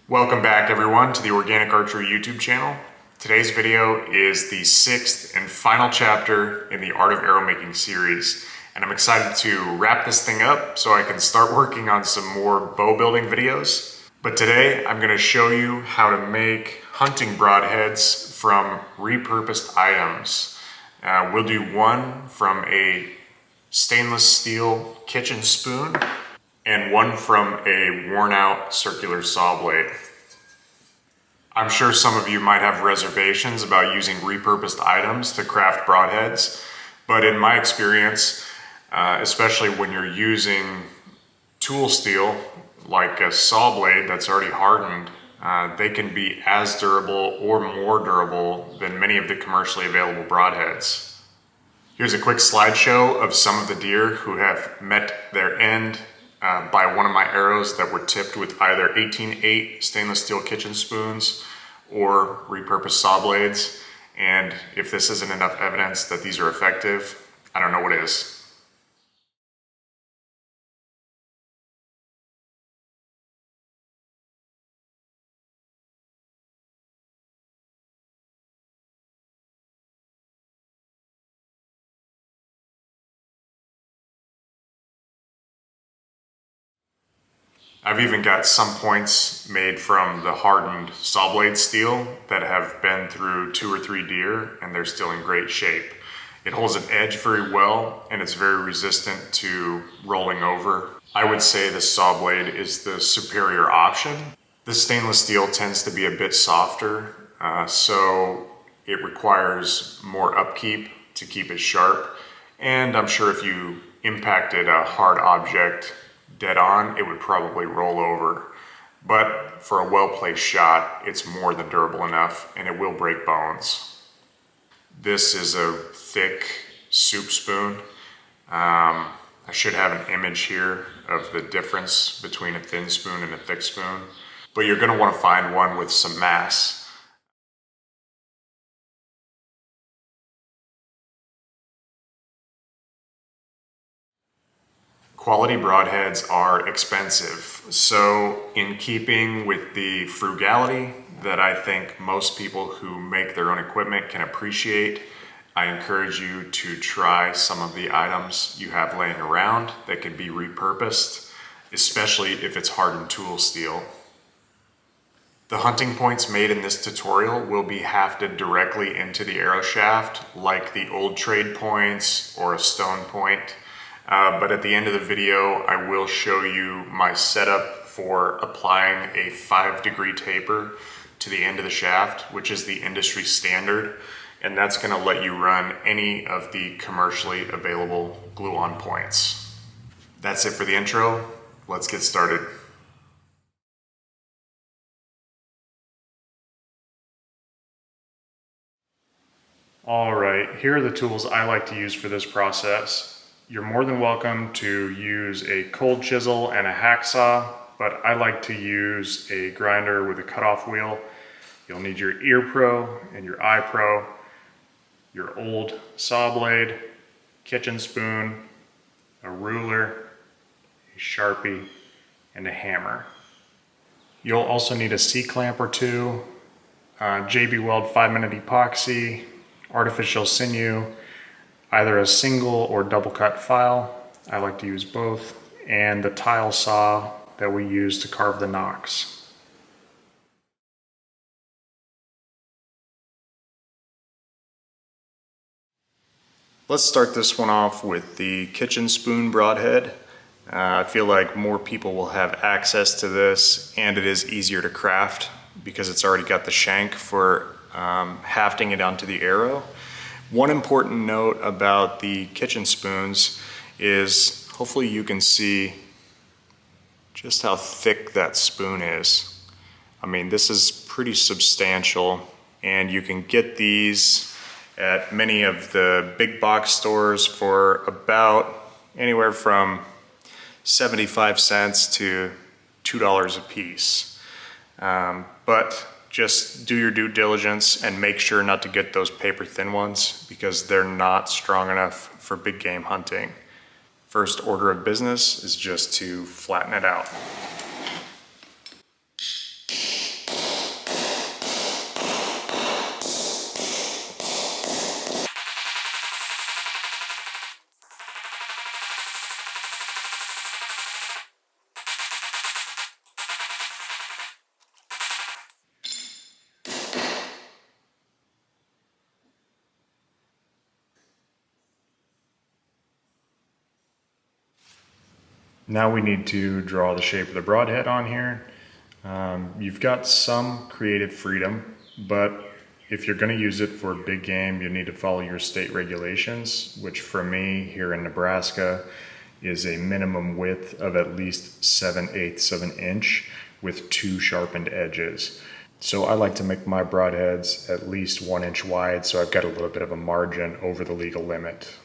Welcome back everyone to the Organic Archery YouTube channel. Today's video is the 6th and final chapter in the Art of Arrow Making series, and I'm excited to wrap this thing up so I can start working on some more bow building videos. But today I'm going to show you how to make hunting broadheads from repurposed items. We'll do one from a stainless steel kitchen spoon and one from a worn out circular saw blade. I'm sure some of you might have reservations about using repurposed items to craft broadheads, but in my experience, especially when you're using tool steel like a saw blade that's already hardened, they can be as durable or more durable than many of the commercially available broadheads. Here's a quick slideshow of some of the deer who have met their end by one of my arrows that were tipped with either 18-8 stainless steel kitchen spoons or repurposed saw blades. And if this isn't enough evidence that these are effective, I don't know what is. I've even got some points made from the hardened saw blade steel that have been through 2 or 3 deer and they're still in great shape. It holds an edge very well and it's very resistant to rolling over. I would say the saw blade is the superior option. The stainless steel tends to be a bit softer, so it requires more upkeep to keep it sharp. And I'm sure if you impacted a hard object dead on, it would probably roll over. But for a well-placed shot, it's more than durable enough and it will break bones. This is a thick soup spoon. I should have an image here of the difference between a thin spoon and a thick spoon, but you're going to want to find one with some mass. Quality broadheads are expensive, so in keeping with the frugality that I think most people who make their own equipment can appreciate, I encourage you to try some of the items you have laying around that can be repurposed, especially if it's hardened tool steel. The hunting points made in this tutorial will be hafted directly into the arrow shaft like the old trade points or a stone point. But at the end of the video, I will show you my setup for applying a 5-degree taper to the end of the shaft, which is the industry standard. And that's going to let you run any of the commercially available glue-on points. That's it for the intro. Let's get started. All right, here are the tools I like to use for this process. You're more than welcome to use a cold chisel and a hacksaw, but I like to use a grinder with a cutoff wheel. You'll need your ear pro and your eye pro, your old saw blade, kitchen spoon, a ruler, a Sharpie, and a hammer. You'll also need a C-clamp or two, JB Weld 5-minute epoxy, artificial sinew, either a single or double cut file. I like to use both, and the tile saw that we use to carve the nocks. Let's start this one off with the kitchen spoon broadhead. I feel like more people will have access to this, and it is easier to craft because it's already got the shank for hafting it onto the arrow. One important note about the kitchen spoons is hopefully you can see just how thick that spoon is. I mean, this is pretty substantial, and you can get these at many of the big box stores for about anywhere from 75 cents to $2 a piece. But just do your due diligence and make sure not to get those paper thin ones because they're not strong enough for big game hunting. First order of business is just to flatten it out. Now we need to draw the shape of the broadhead on here. You've got some creative freedom, but if you're going to use it for big game, you need to follow your state regulations, which for me here in Nebraska is a minimum width of at least 7/8 of an inch with 2 sharpened edges. So I like to make my broadheads at least 1 inch wide, so I've got a little bit of a margin over the legal limit.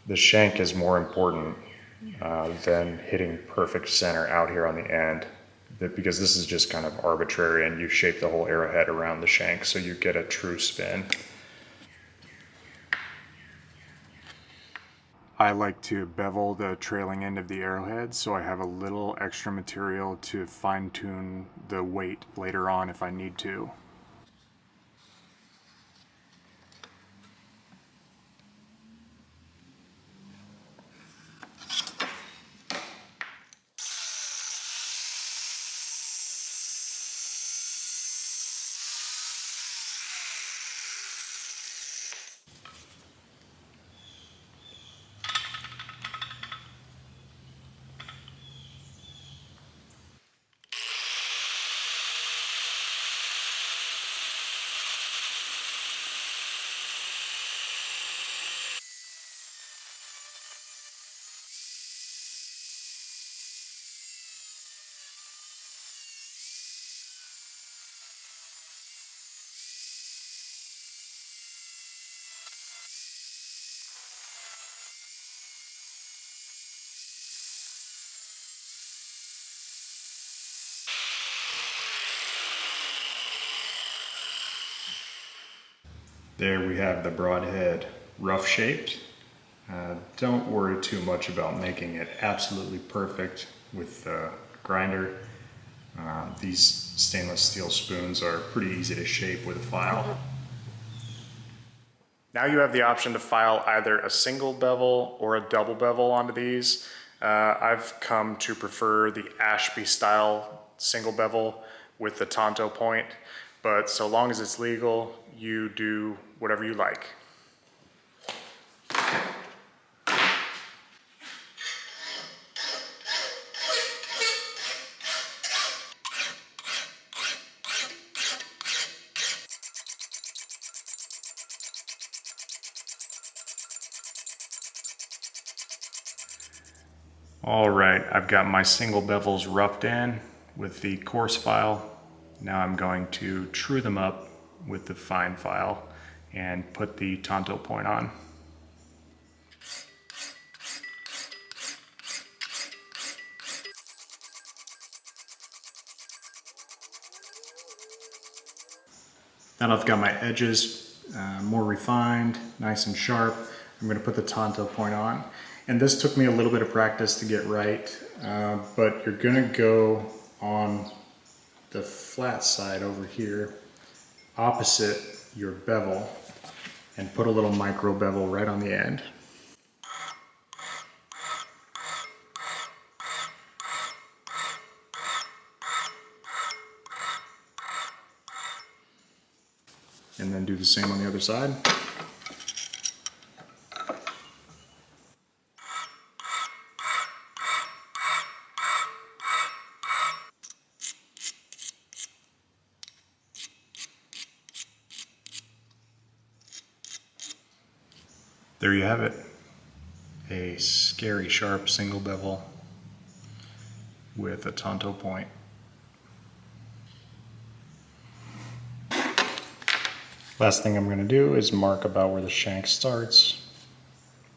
The shank is more important than hitting perfect center out here on the end, because this is just kind of arbitrary and you shape the whole arrowhead around the shank so you get a true spin. I like to bevel the trailing end of the arrowhead so I have a little extra material to fine tune the weight later on if I need to. There we have the broadhead rough shaped. Don't worry too much about making it absolutely perfect with the grinder. These stainless steel spoons are pretty easy to shape with a file. Now you have the option to file either a single bevel or a double bevel onto these. I've come to prefer the Ashby style single bevel with the Tonto point, but so long as it's legal, you do whatever you like. All right, I've got my single bevels roughed in with the coarse file. Now I'm going to true them up with the fine file and put the Tonto point on. Now I've got my edges more refined, nice and sharp. I'm going to put the Tonto point on. And this took me a little bit of practice to get right, but you're going to go on the flat side over here, opposite your bevel, and put a little micro bevel right on the end. And then do the same on the other side. There you have it. A scary sharp single bevel with a Tonto point. Last thing I'm going to do is mark about where the shank starts.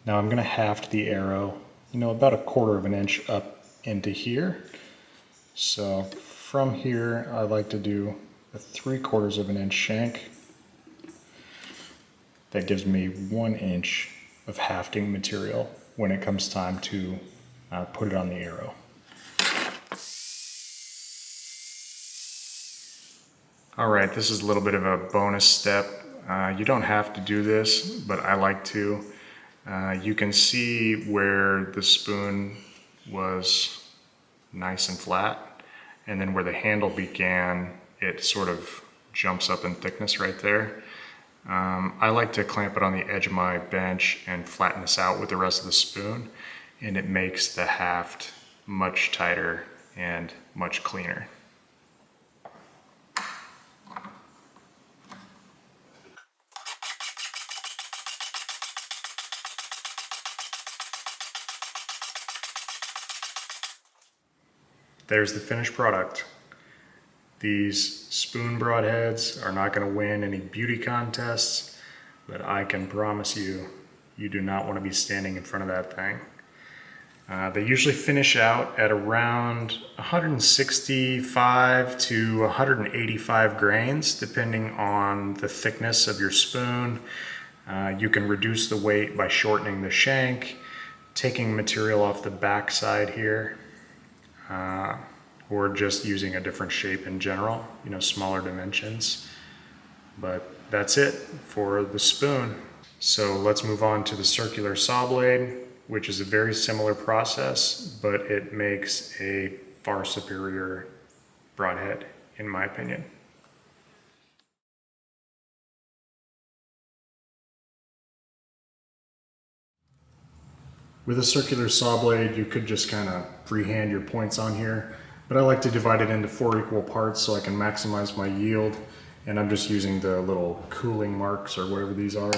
Now I'm going to haft the arrow, about 1/4 of an inch up into here. So from here, I like to do a 3/4 of an inch shank. That gives me 1 inch of hafting material when it comes time to put it on the arrow. All right, this is a little bit of a bonus step. You don't have to do this, but I like to. You can see where the spoon was nice and flat, and then where the handle began, it sort of jumps up in thickness right there. I like to clamp it on the edge of my bench and flatten this out with the rest of the spoon, and it makes the haft much tighter and much cleaner. There's the finished product. These spoon broadheads are not going to win any beauty contests, but I can promise you, you do not want to be standing in front of that thing. They usually finish out at around 165 to 185 grains, depending on the thickness of your spoon. You can reduce the weight by shortening the shank, taking material off the back side here, or just using a different shape in general, smaller dimensions. But that's it for the spoon. So let's move on to the circular saw blade, which is a very similar process, but it makes a far superior broadhead, in my opinion. With a circular saw blade, you could just kind of freehand your points on here, but I like to divide it into 4 equal parts so I can maximize my yield. And I'm just using the little cooling marks or whatever these are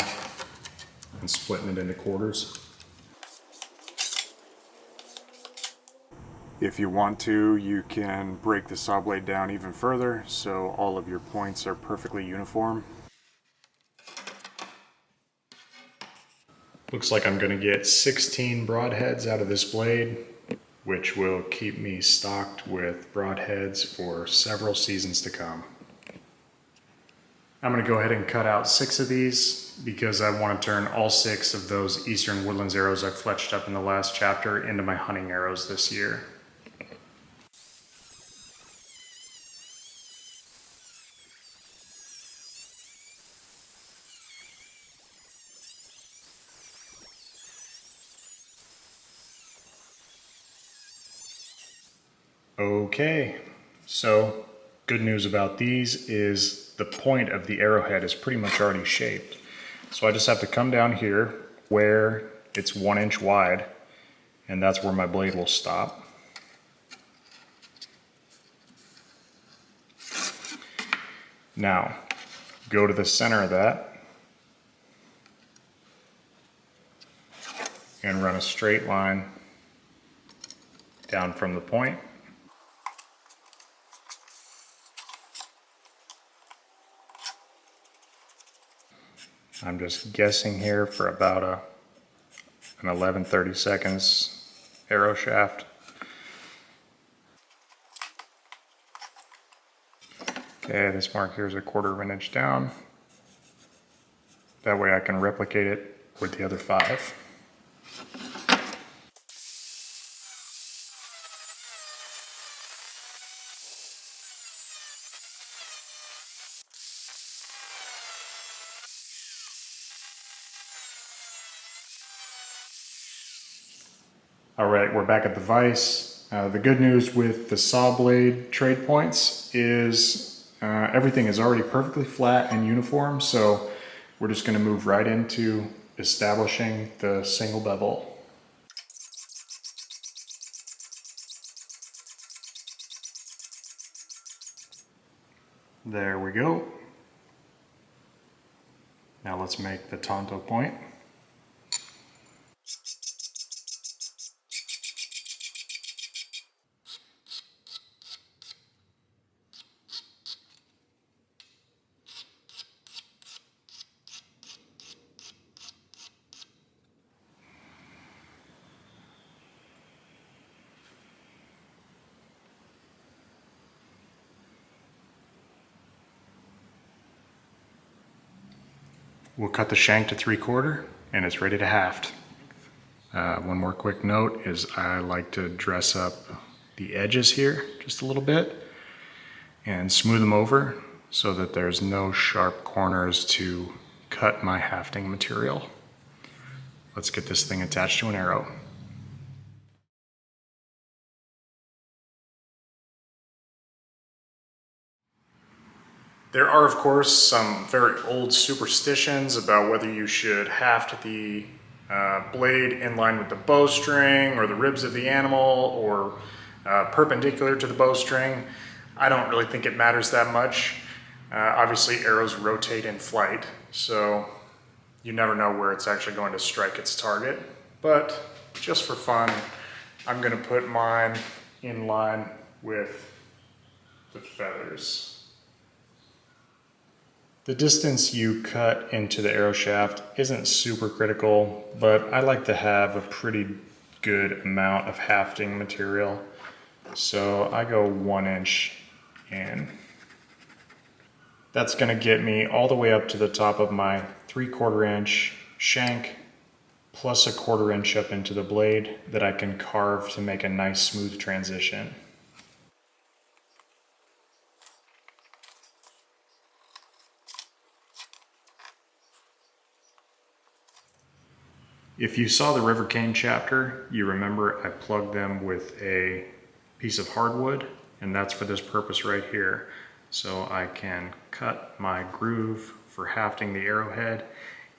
and splitting it into quarters. If you want to, you can break the saw blade down even further so all of your points are perfectly uniform. Looks like I'm going to get 16 broadheads out of this blade, which will keep me stocked with broadheads for several seasons to come. I'm going to go ahead and cut out 6 of these because I want to turn all 6 of those Eastern Woodlands arrows I fletched up in the last chapter into my hunting arrows this year. Okay, so good news about these is the point of the arrowhead is pretty much already shaped. So I just have to come down here where it's 1 inch wide, and that's where my blade will stop. Now, go to the center of that and run a straight line down from the point. I'm just guessing here for about an 11-30 seconds arrow shaft. Okay, this mark here is 1/4 inch down. That way I can replicate it with the other 5. All right, we're back at the vise. The good news with the saw blade trade points is everything is already perfectly flat and uniform, so we're just going to move right into establishing the single bevel. There we go. Now let's make the Tonto point. We'll cut the shank to 3/4 and it's ready to haft. One more quick note is I like to dress up the edges here just a little bit and smooth them over so that there's no sharp corners to cut my hafting material. Let's get this thing attached to an arrow. There are, of course, some very old superstitions about whether you should haft the blade in line with the bowstring or the ribs of the animal or perpendicular to the bowstring. I don't really think it matters that much. Obviously, arrows rotate in flight, so you never know where it's actually going to strike its target. But just for fun, I'm going to put mine in line with the feathers. The distance you cut into the arrow shaft isn't super critical, but I like to have a pretty good amount of hafting material. So I go 1 inch in. That's gonna get me all the way up to the top of my 3/4 inch shank, plus a 1/4 inch up into the blade that I can carve to make a nice smooth transition. If you saw the river cane chapter, you remember I plugged them with a piece of hardwood, and that's for this purpose right here. So I can cut my groove for hafting the arrowhead,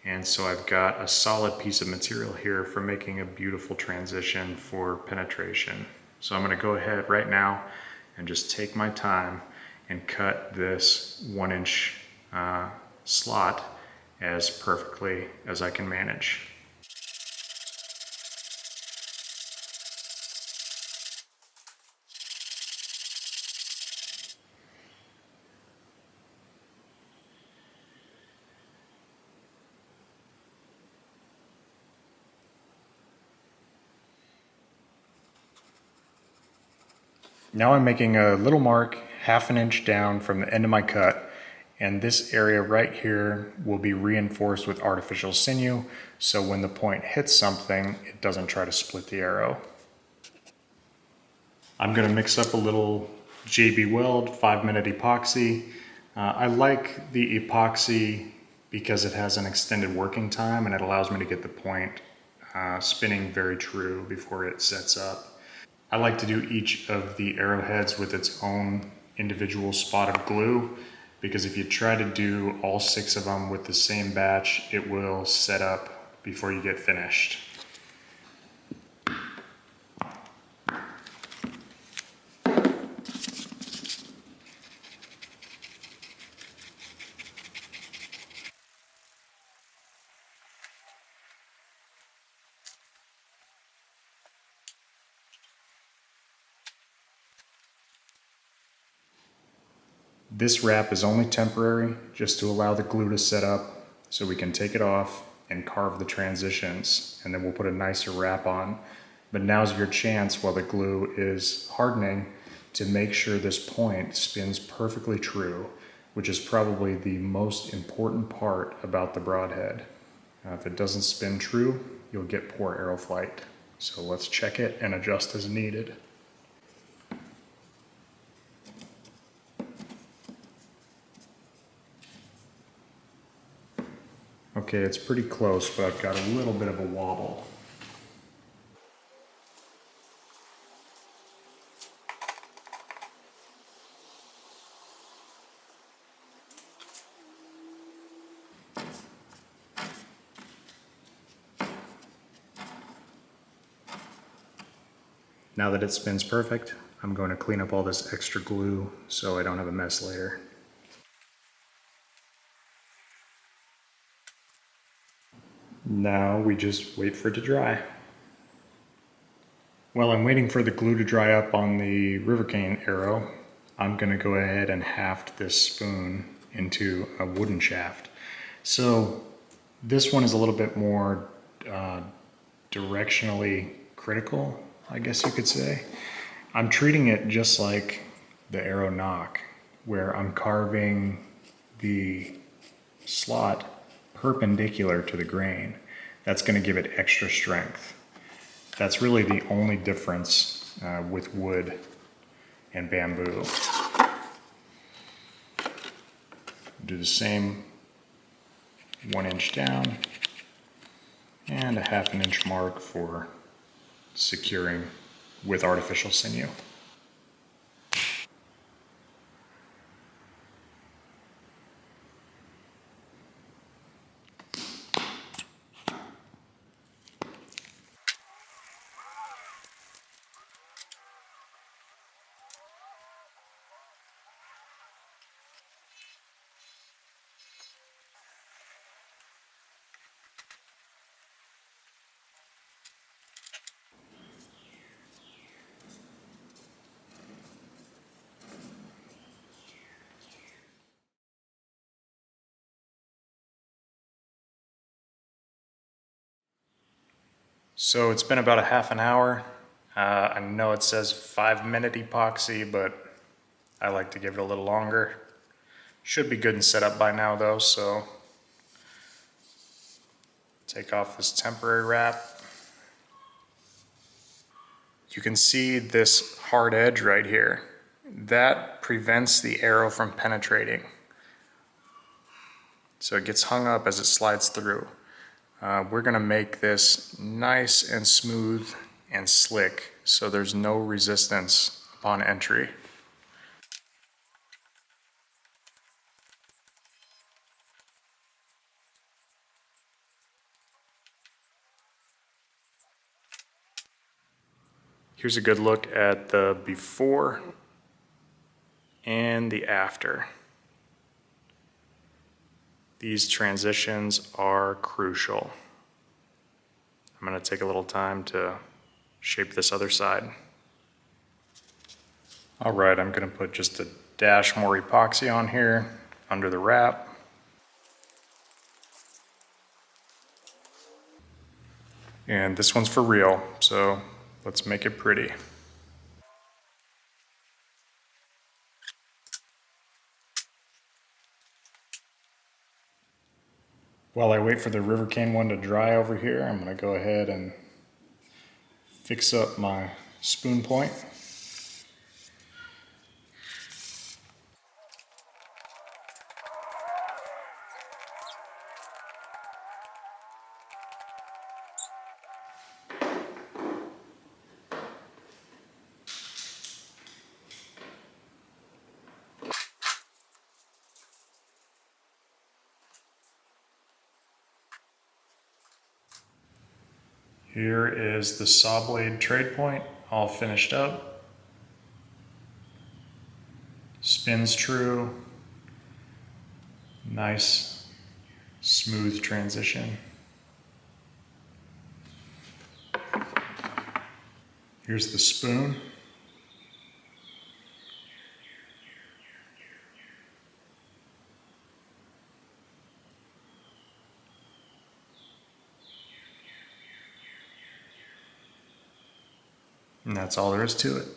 and so I've got a solid piece of material here for making a beautiful transition for penetration. So I'm gonna go ahead right now and just take my time and cut this 1 inch slot as perfectly as I can manage. Now I'm making a little mark 1/2 inch down from the end of my cut, and this area right here will be reinforced with artificial sinew, so when the point hits something, it doesn't try to split the arrow. I'm gonna mix up a little JB Weld 5-minute epoxy. I like the epoxy because it has an extended working time and it allows me to get the point spinning very true before it sets up. I like to do each of the arrowheads with its own individual spot of glue, because if you try to do all 6 of them with the same batch, it will set up before you get finished. This wrap is only temporary, just to allow the glue to set up so we can take it off and carve the transitions, and then we'll put a nicer wrap on. But now's your chance while the glue is hardening to make sure this point spins perfectly true, which is probably the most important part about the broadhead. If it doesn't spin true, you'll get poor arrow flight. So let's check it and adjust as needed. Okay, it's pretty close, but I've got a little bit of a wobble. Now that it spins perfect, I'm going to clean up all this extra glue so I don't have a mess later. Now we just wait for it to dry. While I'm waiting for the glue to dry up on the river cane arrow, I'm going to go ahead and haft this spoon into a wooden shaft. So this one is a little bit more directionally critical, I guess you could say. I'm treating it just like the arrow knock, where I'm carving the slot perpendicular to the grain. That's going to give it extra strength. That's really the only difference with wood and bamboo. Do the same 1 inch down and a 1/2 inch mark for securing with artificial sinew. So it's been about a half an hour. I know it says 5-minute epoxy, but I like to give it a little longer. Should be good and set up by now though, so take off this temporary wrap. You can see this hard edge right here. That prevents the arrow from penetrating. So it gets hung up as it slides through. We're gonna make this nice and smooth and slick so there's no resistance upon entry. Here's a good look at the before and the after. These transitions are crucial. I'm going to take a little time to shape this other side. All right, I'm going to put just a dash more epoxy on here under the wrap. And this one's for real, so let's make it pretty. While I wait for the River Cane one to dry over here, I'm going to go ahead and fix up my spoon point. Here is the saw blade trade point, all finished up. Spins true. Nice, smooth transition. Here's the spoon. And that's all there is to it.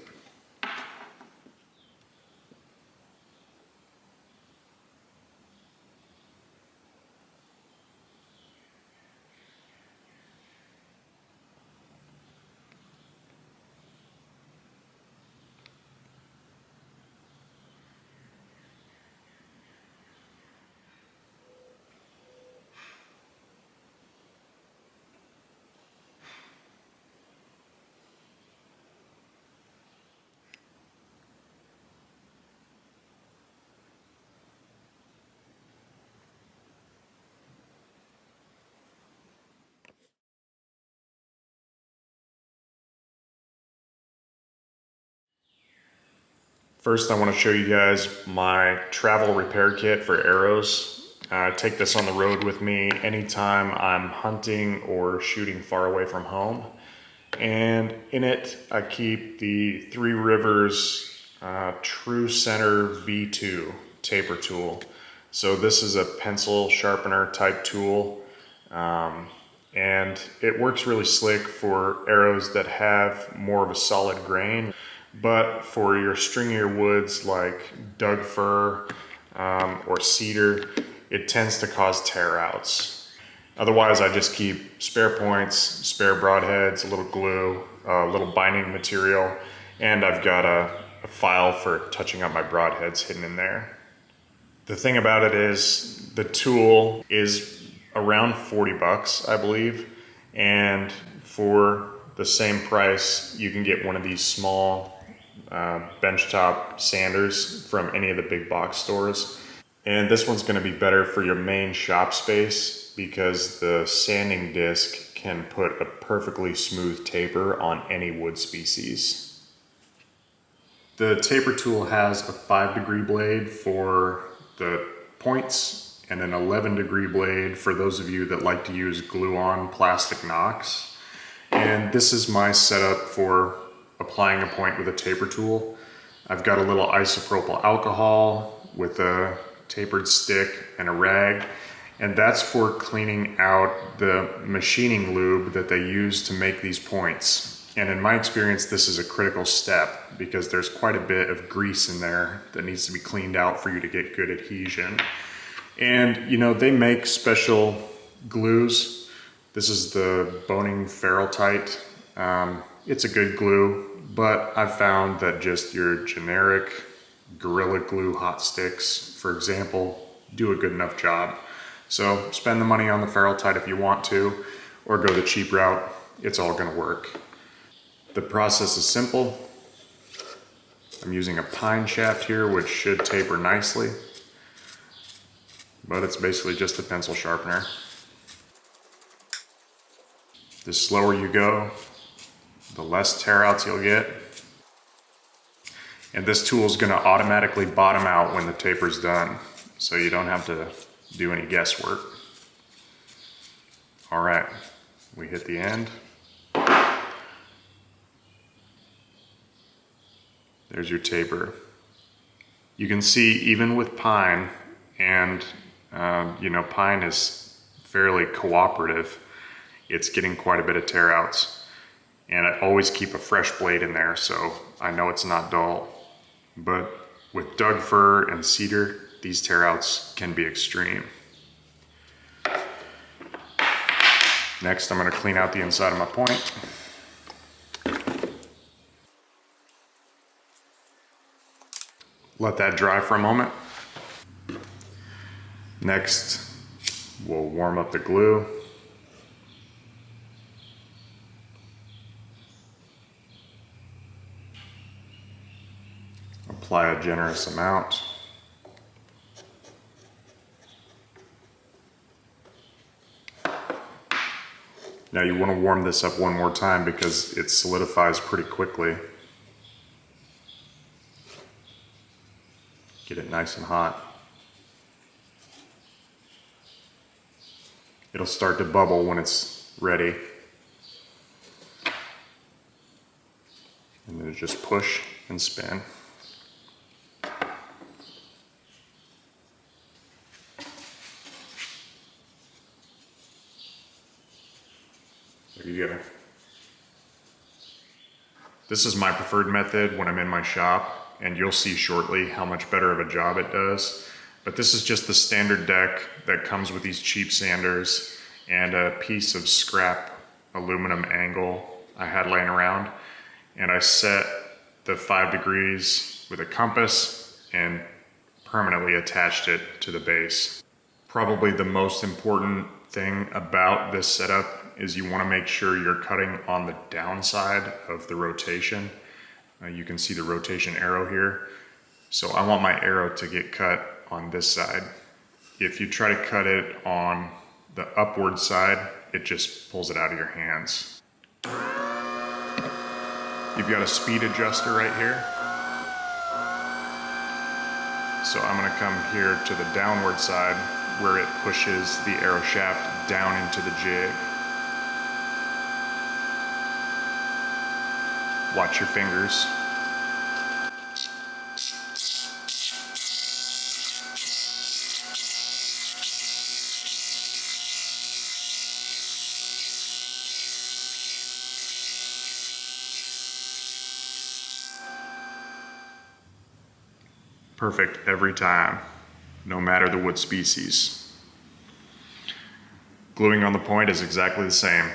First, I want to show you guys my travel repair kit for arrows. I take this on the road with me anytime I'm hunting or shooting far away from home. And in it, I keep the Three Rivers True Center V2 taper tool. So this is a pencil sharpener type tool. And it works really slick for arrows that have more of a solid grain. But for your stringier woods like Doug fir or cedar, it tends to cause tear outs. Otherwise, I just keep spare points, spare broadheads, a little glue, a little binding material, and I've got a file for touching up my broadheads hidden in there. The thing about it is the tool is around 40 bucks, I believe, and for the same price, you can get one of these small benchtop sanders from any of the big box stores. And this one's going to be better for your main shop space because the sanding disc can put a perfectly smooth taper on any wood species. The taper tool has a 5-degree blade for the points and an 11-degree blade for those of you that like to use glue-on plastic nocks. And this is my setup for applying a point with a taper tool. I've got a little isopropyl alcohol with a tapered stick and a rag, And that's for cleaning out the machining lube that they use to make these points. And in my experience, this is a critical step because there's quite a bit of grease in there that needs to be cleaned out for you to get good adhesion. And you know, they make special glues. This is the Boning Ferrultite. It's a good glue, but I've found that just your generic Gorilla Glue hot sticks, for example, do a good enough job. So spend the money on the Ferrultite if you want to, or go the cheap route. It's all gonna work. The process is simple. I'm using a pine shaft here, which should taper nicely, but it's basically just a pencil sharpener. The slower you go, the less tear outs you'll get. And this tool is gonna automatically bottom out when the taper's done, so you don't have to do any guesswork. All right, we hit the end. There's your taper. You can see even with pine, and you know, pine is fairly cooperative, it's getting quite a bit of tear outs. And I always keep a fresh blade in there, so I know it's not dull. But with Doug fir and cedar, these tear outs can be extreme. Next, I'm gonna clean out the inside of my point. Let that dry for a moment. Next, we'll warm up the glue. Apply a generous amount. Now you want to warm this up one more time because it solidifies pretty quickly. Get it nice and hot. It'll start to bubble when it's ready. And then just push and spin. There you go. This is my preferred method when I'm in my shop, and you'll see shortly how much better of a job it does. But this is just the standard deck that comes with these cheap sanders and a piece of scrap aluminum angle I had laying around. And I set the 5 degrees with a compass and permanently attached it to the base. Probably the most important thing about this setup is you want to make sure you're cutting on the downside of the rotation. You can see the rotation arrow here. So I want my arrow to get cut on this side. If you try to cut it on the upward side, it just pulls it out of your hands. You've got a speed adjuster right here. So I'm gonna come here to the downward side where it pushes the arrow shaft down into the jig. Watch your fingers. Perfect every time, no matter the wood species. Gluing on the point is exactly the same.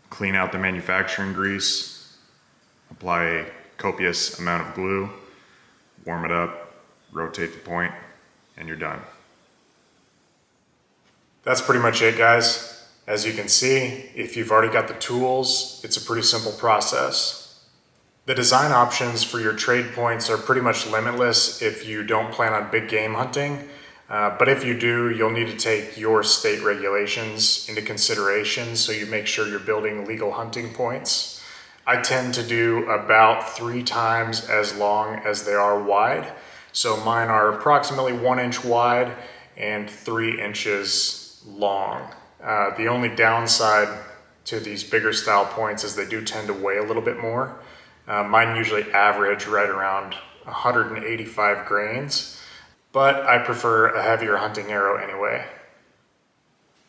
Clean out the manufacturing grease, apply a copious amount of glue, warm it up, rotate the point, and you're done. That's pretty much it, guys. As you can see, if you've already got the tools, it's a pretty simple process. The design options for your trade points are pretty much limitless if you don't plan on big game hunting. But if you do, you'll need to take your state regulations into consideration so you make sure you're building legal hunting points. I tend to do about 3 times as long as they are wide. So mine are approximately 1 inch wide and 3 inches long. The only downside to these bigger style points is they do tend to weigh a little bit more. Mine usually average right around 185 grains, but I prefer a heavier hunting arrow anyway.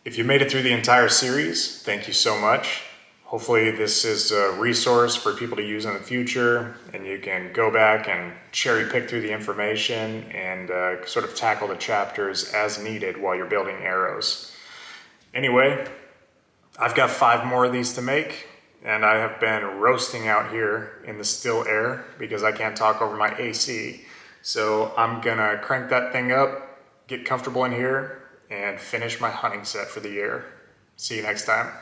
If you made it through the entire series, thank you so much. Hopefully this is a resource for people to use in the future, and you can go back and cherry pick through the information and sort of tackle the chapters as needed while you're building arrows. Anyway, I've got 5 more of these to make, and I have been roasting out here in the still air because I can't talk over my AC. So I'm gonna crank that thing up, get comfortable in here, and finish my hunting set for the year. See you next time.